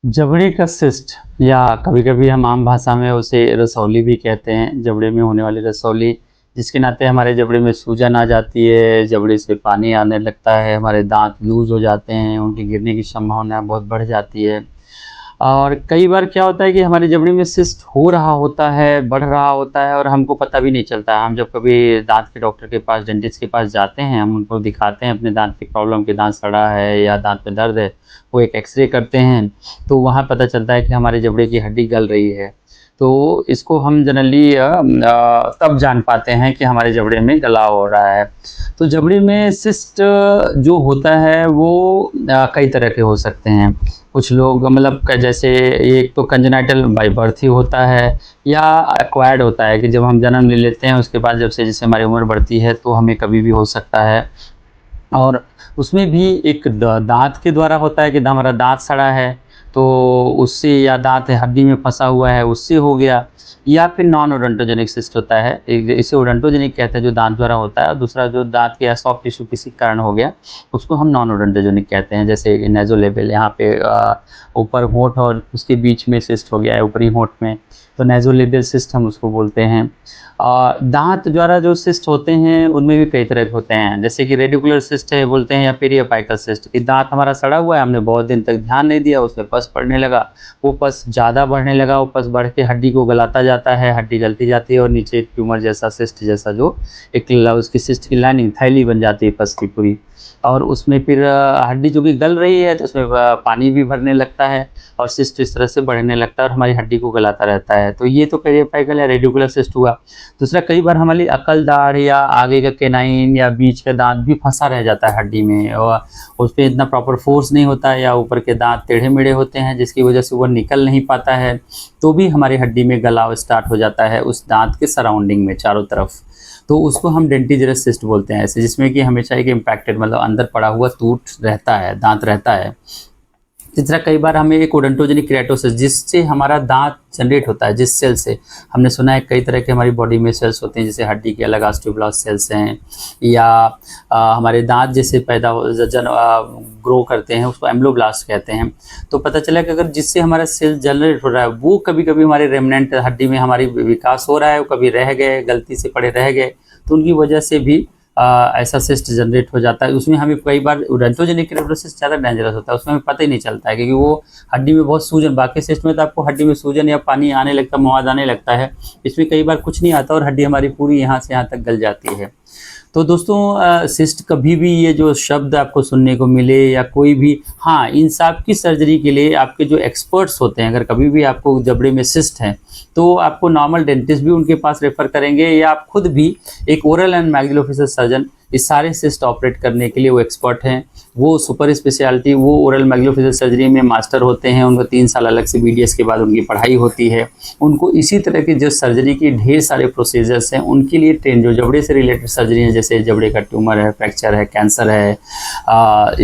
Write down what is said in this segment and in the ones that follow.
जबड़े का सिस्ट या कभी कभी हम आम भाषा में उसे रसौली भी कहते हैं। जबड़े में होने वाली रसौली, जिसके नाते हमारे जबड़े में सूजन आ जाती है, जबड़े से पानी आने लगता है, हमारे दांत लूज हो जाते हैं, उनके गिरने की संभावना बहुत बढ़ जाती है। और कई बार क्या होता है कि हमारे जबड़े में सिस्ट हो रहा होता है, बढ़ रहा होता है और हमको पता भी नहीं चलता है। हम जब कभी दांत के डॉक्टर के पास, डेंटिस्ट के पास जाते हैं, हम उनको दिखाते हैं अपने दांत की प्रॉब्लम, कि दांत सड़ा है या दांत में दर्द है, वो एक एक्सरे करते हैं तो वहाँ पता चलता है कि हमारे जबड़े की हड्डी गल रही है। तो इसको हम जनरली तब जान पाते हैं कि हमारे जबड़े में गलाव हो रहा है। तो जबड़े में सिस्ट जो होता है वो कई तरह के हो सकते हैं। कुछ लोग मतलब जैसे एक तो कंजेनाइटल बाय बर्थ ही होता है, या एक्वायर्ड होता है कि जब हम जन्म ले लेते हैं उसके बाद जब से जैसे हमारी उम्र बढ़ती है तो हमें कभी भी हो सकता है। और उसमें भी एक दांत के द्वारा होता है कि हमारा दांत सड़ा है तो उससे, या दांत हड्डी में फंसा हुआ है उससे हो गया, या फिर नॉन ओडोंटोजेनिक सिस्ट होता है। एक इसे ओडोंटोजेनिक कहते हैं जो दांत द्वारा होता है, और दूसरा जो दांत के या सॉफ्ट टिश्यू किसी कारण हो गया उसको हम नॉन ओडोंटोजेनिक कहते हैं। जैसे नेज़ोलेबियल, यहाँ पे ऊपर होंठ और उसके बीच में सिस्ट हो गया है, ऊपरी होंठ में, तो नेज़ोलेबियल सिस्ट हम उसको बोलते हैं। दांत द्वारा जो सिस्ट होते हैं उनमें भी कई तरह के होते हैं, जैसे कि रेडिकुलर सिस्ट है बोलते हैं, या पेरियोपाइकल सिस्ट, कि दांत हमारा सड़ा हुआ है, हमने बहुत दिन तक ध्यान नहीं दिया, उसमें पस पड़ने लगा, वो पस ज़्यादा बढ़ने लगा, वो पस बढ़ के हड्डी को गलाता जाता है, हड्डी गलती जाती है और नीचे ट्यूमर जैसा, सिस्ट जैसा, जो एक उसकी सिस्ट की लाइनिंग थैली बन जाती है पस की पूरी। और उसमें फिर हड्डी जो कि गल रही है तो उसमें पानी भी भरने लगता है और सिस्ट इस तरह से बढ़ने लगता है और हमारी हड्डी को गलाता रहता है। तो ये तो पेरियोपाइकल या रेडिकुलर सिस्ट हुआ। दूसरा, कई बार हमारी अकल दाढ़ या आगे का केनाइन या बीच का दांत भी फंसा रह जाता है हड्डी में, और उस पर इतना प्रॉपर फोर्स नहीं होता है, या ऊपर के दांत टेढ़े मेढ़े होते हैं जिसकी वजह से वो निकल नहीं पाता है, तो भी हमारी हड्डी में गलाव स्टार्ट हो जाता है उस दांत के सराउंडिंग में चारों तरफ। तो उसको हम डेंटिजरस सिस्ट बोलते हैं ऐसे, जिसमें कि हमेशा एक इम्पैक्टेड, मतलब अंदर पड़ा हुआ टूथ रहता है, दांत रहता है। तीसरा, कई बार हमें एक ओडोंटोजेनिक केराटोसिस, जिससे हमारा दांत जनरेट होता है, जिस सेल से, हमने सुना है कई तरह के हमारी बॉडी में सेल्स होते हैं, जैसे हड्डी के अलग ऑस्टियोब्लास्ट सेल्स हैं, या हमारे दांत जैसे पैदा हो ग्रो करते हैं उसको एम्ब्लोब्लास्ट कहते हैं। तो पता चला कि अगर जिससे हमारा सेल जनरेट हो रहा है वो कभी कभी हमारे रेमनेंट हड्डी में हमारी विकास हो रहा है, वो कभी रह गए, गलती से पड़े रह गए, तो उनकी वजह से भी ऐसा सिस्ट जनरेट हो जाता है। उसमें हमें कई बार ओडोंटोजेनिक केराटोसिस ज़्यादा डेंजरस होता है, उसमें हमें पता ही नहीं चलता है, क्योंकि वो हड्डी में बहुत सूजन, बाकी सिस्ट में तो आपको हड्डी में सूजन या पानी आने लगता, मवाद आने लगता है, इसमें कई बार कुछ नहीं आता और हड्डी हमारी पूरी यहाँ से यहाँ तक गल जाती है। तो दोस्तों, सिस्ट कभी भी, ये जो शब्द आपको सुनने को मिले या कोई भी, हाँ, इन सब की सर्जरी के लिए आपके जो एक्सपर्ट्स होते हैं, अगर कभी भी आपको जबड़े में सिस्ट है तो आपको नॉर्मल डेंटिस्ट भी उनके पास रेफर करेंगे, या आप खुद भी एक ओरल एंड मैक्सिलोफेशियल सर्जन, इस सारे सिस्ट ऑपरेट करने के लिए वो एक्सपर्ट हैं। वो सुपर स्पेशलिटी, वो ओरल मैक्सिलोफेशियल सर्जरी में मास्टर होते हैं, उनको 3 साल अलग से BDS के बाद उनकी पढ़ाई होती है। उनको इसी तरह की जो सर्जरी की ढेर सारे प्रोसीजर्स हैं उनके लिए ट्रेन, जो जबड़े से रिलेटेड सर्जरी हैं, जैसे जबड़े का ट्यूमर है, फ्रैक्चर है, कैंसर है,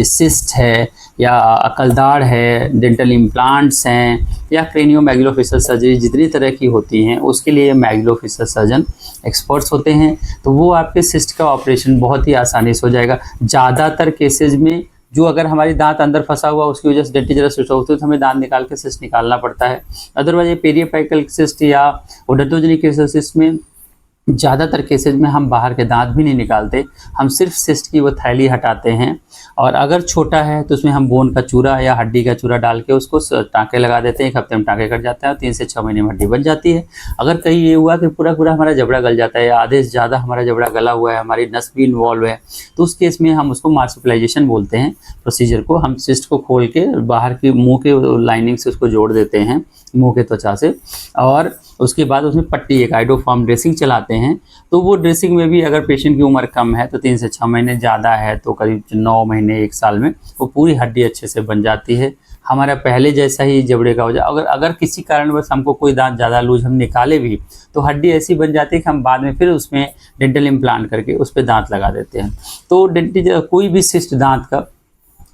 सिस्ट है, या अकलदाढ़ है, डेंटल इम्प्लांट्स हैं, या क्रेनियो मैक्सिलोफेशियल सर्जरी, जितनी तरह की होती हैं उसके लिए मैक्सिलोफेशियल सर्जन एक्सपर्ट्स होते हैं। तो वो आपके सिस्ट का ऑपरेशन बहुत ही आसानी से हो जाएगा। ज़्यादातर केसेज में जो अगर हमारी दांत अंदर फंसा हुआ उसकी वजह से डेंटिजरस सिस्ट होती है तो हमें दांत निकाल के सिस्ट निकालना पड़ता है। अदरवाइज ये पेरियोपाइकल सिस्ट या ओडोंटोजेनिक सिस्ट में ज़्यादातर केसेज में हम बाहर के दांत भी नहीं निकालते, हम सिर्फ सिस्ट की वो थैली हटाते हैं, और अगर छोटा है तो उसमें हम बोन का चूरा या हड्डी का चूरा डाल के उसको टाँके लगा देते हैं। 1 हफ्ते में टाँके कट जाते हैं और 3 से 6 महीने में हड्डी बन जाती है। अगर कहीं ये हुआ कि पूरा पूरा हमारा जबड़ा गल जाता है या आधे से ज़्यादा हमारा जबड़ा गला हुआ है, हमारी नस भी इन्वॉल्व है, तो उस केस में हम उसको मार्सुपिलाइजेशन बोलते हैं प्रोसीजर को। हम सिस्ट को खोल के बाहर की मुँह के लाइनिंग से उसको जोड़ देते हैं, मुँह के त्वचा से, और उसके बाद उसमें पट्टी, एक आइडोफॉर्म ड्रेसिंग चलाते हैं। तो वो ड्रेसिंग में भी अगर पेशेंट की उम्र कम है तो 3 से 6 महीने, ज़्यादा है तो करीब 9 महीने 1 साल में वो पूरी हड्डी अच्छे से बन जाती है, हमारा पहले जैसा ही जबड़े का हो जाए। अगर किसी कारणवश हमको कोई दांत ज़्यादा लूज हम निकाले भी तो हड्डी ऐसी बन जाती है कि हम बाद में फिर उसमें डेंटल इम्प्लांट करके उस पर दांत लगा देते हैं। तो कोई भी सिस्ट दांत का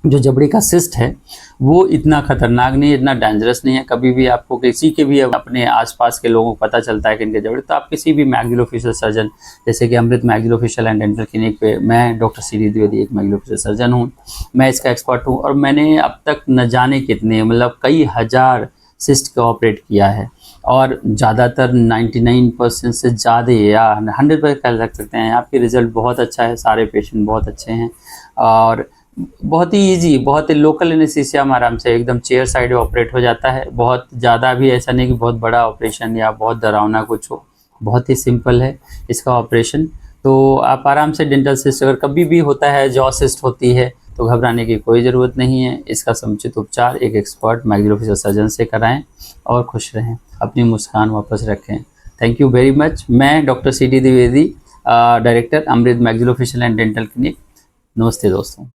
जो जबड़े का सिस्ट है वो इतना खतरनाक नहीं है, इतना डेंजरस नहीं है। कभी भी आपको किसी के भी अपने आसपास के लोगों को पता चलता है कि इनके जबड़े, तो आप किसी भी मैक्सिलोफेशियल सर्जन, जैसे कि अमृत मैक्सिलोफेशियल एंड डेंटल क्लिनिक पे, मैं डॉक्टर सी.डी. द्विवेदी एक मैक्सिलोफेशियल सर्जन हूँ, मैं इसका एक्सपर्ट हूँ और मैंने अब तक न जाने कितने, मतलब कई हज़ार सिस्ट का ऑपरेट किया है और ज़्यादातर 99% से ज़्यादा या 100% कह सकते हैं आपके रिज़ल्ट बहुत अच्छा है, सारे पेशेंट बहुत अच्छे हैं और बहुत ही ईजी, बहुत ही लोकल एनेस्थीसिया में आराम से एकदम चेयर साइड ऑपरेट हो जाता है। बहुत ज़्यादा भी ऐसा नहीं कि बहुत बड़ा ऑपरेशन या बहुत डरावना कुछ हो, बहुत ही सिंपल है इसका ऑपरेशन। तो आप आराम से डेंटल सिस्ट अगर कभी भी होता है, जॉ सिस्ट होती है, तो घबराने की कोई ज़रूरत नहीं है। इसका समुचित उपचार एक एक्सपर्ट मैक्सिलोफेशियल सर्जन से कराएं और खुश रहें, अपनी मुस्कान वापस रखें। Thank you very much. मैं doctor C D. Dwivedi, director Amrit maxillofacial and dental clinic. नमस्ते दोस्तों।